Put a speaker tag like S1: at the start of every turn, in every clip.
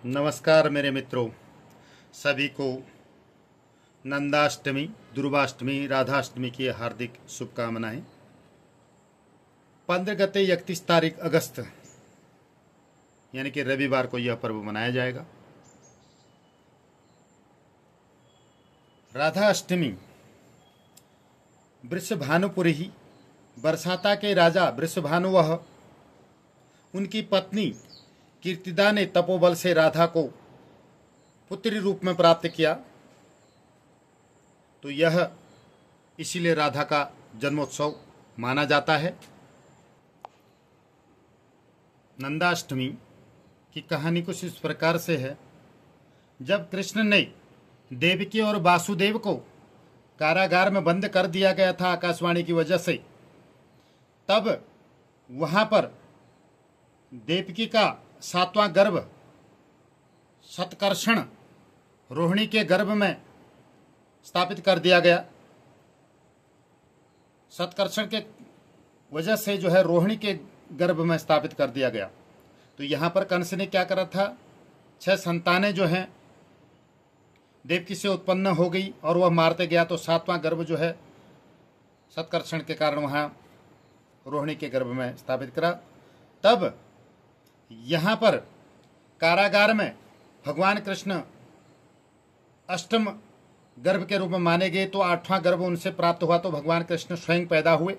S1: नमस्कार मेरे मित्रों, सभी को नंदाष्टमी, दुर्गाष्टमी, राधाष्टमी की हार्दिक शुभकामनाएं। 15 गते 31 तारीख अगस्त यानी कि रविवार को यह पर्व मनाया जाएगा। राधाष्टमी वृषभानुपुरी, बरसाता के राजा वृषभानु वह उनकी पत्नी कीर्तिदा ने तपोबल से राधा को पुत्री रूप में प्राप्त किया, तो यह इसीलिए राधा का जन्मोत्सव माना जाता है। नंदाष्टमी की कहानी कुछ इस प्रकार से है। जब कृष्ण ने देवकी और वासुदेव को कारागार में बंद कर दिया गया था आकाशवाणी की वजह से, तब वहां पर देवकी का 7वां गर्भ सत्कर्षण रोहिणी के गर्भ में स्थापित कर दिया गया। सत्कर्षण के वजह से जो है रोहिणी के गर्भ में स्थापित कर दिया गया। तो यहाँ पर कंस ने क्या करा था, 6 संतानें जो हैं देवकी से उत्पन्न हो गई और वह मारते गया, तो 7वां गर्भ जो है सत्कर्षण के कारण वहाँ रोहिणी के गर्भ में स्थापित करा। तब यहाँ पर कारागार में भगवान कृष्ण अष्टम गर्भ के रूप में माने गए, तो 8वां गर्भ उनसे प्राप्त हुआ, तो भगवान कृष्ण स्वयं पैदा हुए।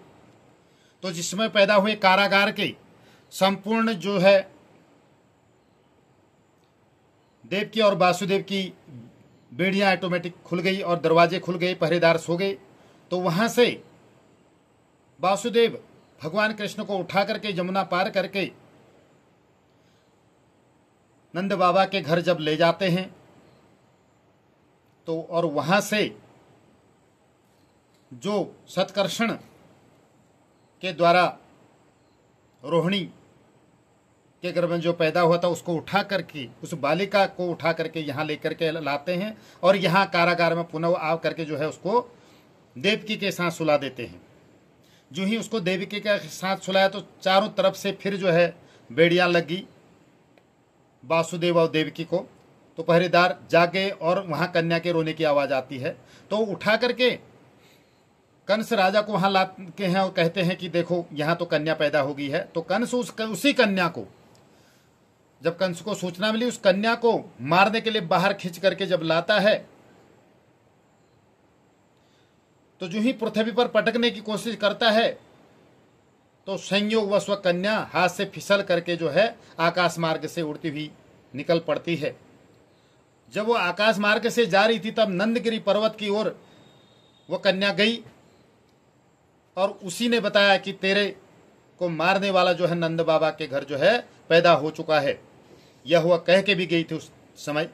S1: तो जिसमें पैदा हुए कारागार के संपूर्ण जो है देवकी और वासुदेव की बेड़ियां ऑटोमेटिक खुल गई और दरवाजे खुल गए, पहरेदार सो गए। तो वहां से वासुदेव भगवान कृष्ण को उठा करके यमुना पार करके नंद बाबा के घर जब ले जाते हैं, तो और वहां से जो सत्कर्षण के द्वारा रोहिणी के गर्भ में जो पैदा हुआ था उसको उठा करके, उस बालिका को उठा करके यहाँ लेकर के लाते हैं और यहाँ कारागार में पुनः आ करके जो है उसको देवकी के साथ सुला देते हैं। जो ही उसको देवकी के साथ सुलाया तो चारों तरफ से फिर जो है बेड़ियां लगी वासुदेव और देवकी को, तो पहरेदार जागे और वहां कन्या के रोने की आवाज आती है। तो उठा करके कंस राजा को वहां लाते हैं और कहते हैं कि देखो यहाँ तो कन्या पैदा हो गई है। तो कंस उसी कन्या को, जब कंस को सूचना मिली, उस कन्या को मारने के लिए बाहर खींच करके जब लाता है, तो जो ही पृथ्वी पर पटकने की कोशिश करता है, तो संयोगवश वह कन्या हाथ से फिसल करके जो है आकाश मार्ग से उड़ती हुई निकल पड़ती है। जब वो आकाश मार्ग से जा रही थी, तब नंदगिरी पर्वत की ओर वो कन्या गई और उसी ने बताया कि तेरे को मारने वाला जो है नंद बाबा के घर जो है पैदा हो चुका है। यह वह कह के भी गई थी उस समय।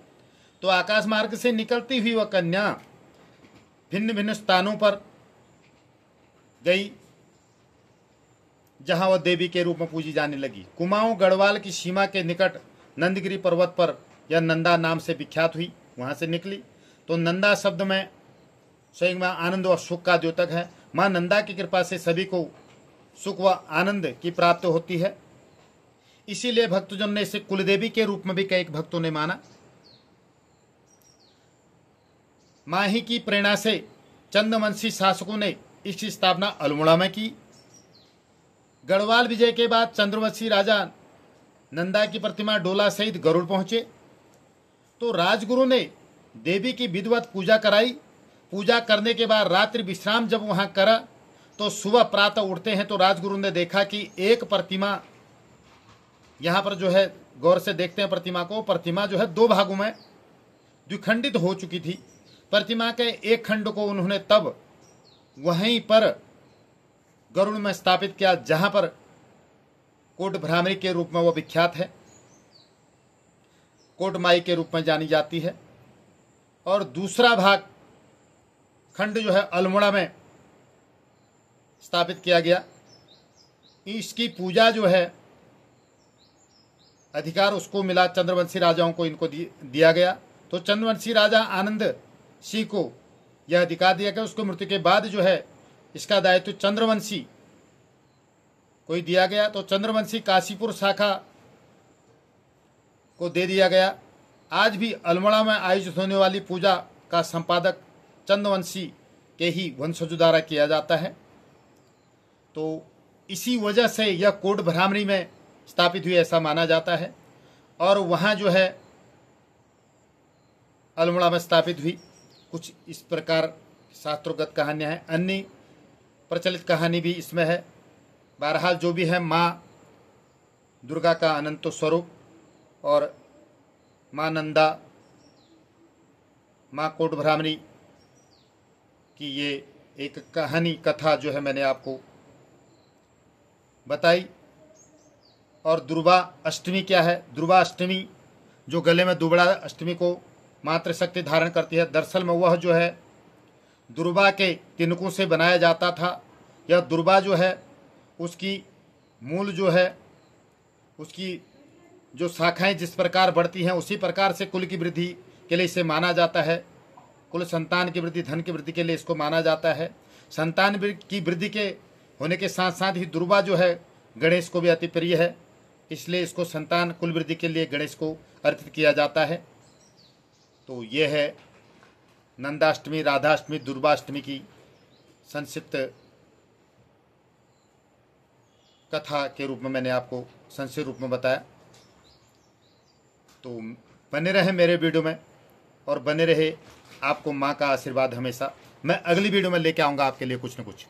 S1: तो आकाश मार्ग से निकलती हुई वह कन्या भिन्न भिन्न स्थानों पर गई जहां वह देवी के रूप में पूजी जाने लगी। कुमाऊं गढ़वाल की सीमा के निकट नंदगिरी पर्वत पर यह नंदा नाम से विख्यात हुई, वहां से निकली। तो नंदा शब्द में स्वयं में आनंद और सुख का द्योतक है। मां नंदा की कृपा से सभी को सुख व आनंद की प्राप्त होती है, इसीलिए भक्तजन ने इसे कुलदेवी के रूप में भी कई भक्तों ने माना। मां ही की प्रेरणा से चंद्रवंशी शासकों ने इसकी स्थापना अल्मोड़ा में की। गढ़वाल विजय के बाद चंद्रवंशी राजा नंदा की प्रतिमा डोला सहित गरुड़ पहुंचे, तो राजगुरु ने देवी की विधिवत पूजा कराई। पूजा करने के बाद रात्रि विश्राम जब वहां करा, तो सुबह प्रातः उठते हैं तो राजगुरु ने देखा कि एक प्रतिमा यहाँ पर जो है, गौर से देखते हैं प्रतिमा को, प्रतिमा जो है 2 भागों में द्विखंडित हो चुकी थी। प्रतिमा के एक खंड को उन्होंने तब वहीं पर गरुड़ में स्थापित किया, जहां पर कोट भ्रामरी के रूप में वह विख्यात है, कोट माई के रूप में जानी जाती है। और दूसरा भाग खंड जो है अल्मोड़ा में स्थापित किया गया। इसकी पूजा जो है अधिकार उसको मिला, चंद्रवंशी राजाओं को इनको दिया गया। तो चंद्रवंशी राजा आनंद सिंह को यह अधिकार दिया गया। उसको मृत्यु के बाद जो है इसका दायित्व चंद्रवंशी को दिया गया। तो चंद्रवंशी काशीपुर शाखा को दे दिया गया आज भी अल्मोड़ा में आयोजित होने वाली पूजा का संपादक चंदवंशी के ही वंशज द्वारा किया जाता है। तो इसी वजह से यह कोट भ्रामरी में स्थापित हुई ऐसा माना जाता है और वहाँ जो है अल्मोड़ा में स्थापित हुई। कुछ इस प्रकार शास्त्रोगत कहानियाँ हैं, अन्य प्रचलित कहानी भी इसमें है। बहरहाल जो भी है, माँ दुर्गा का अनंत स्वरूप और माँ नंदा, माँ कोट भ्रामरी की ये एक कहानी कथा जो है मैंने आपको बताई। और दुर्गा अष्टमी क्या है? दुर्गा अष्टमी जो गले में दुबड़ा अष्टमी को मात्र शक्ति धारण करती है, दरअसल में वह जो है दुर्गा के तिनकों से बनाया जाता था। यह दुर्गा जो है उसकी मूल जो है, उसकी जो शाखाएं जिस प्रकार बढ़ती हैं उसी प्रकार से कुल की वृद्धि के लिए इसे माना जाता है। कुल संतान की वृद्धि, धन की वृद्धि के लिए इसको माना जाता है। संतान की वृद्धि के होने के साथ साथ ही दुर्गा जो है गणेश को भी अति प्रिय है, इसलिए इसको संतान कुल वृद्धि के लिए गणेश को अर्पित किया जाता है। तो ये है नंदाष्टमी, राधाष्टमी, दुर्गाष्टमी की संक्षिप्त कथा के रूप में मैंने आपको संक्षिप्त रूप में बताया। तो बने रहे मेरे वीडियो में और बने रहे आपको माँ का आशीर्वाद हमेशा। मैं अगली वीडियो में लेके आऊँगा आपके लिए कुछ न कुछ।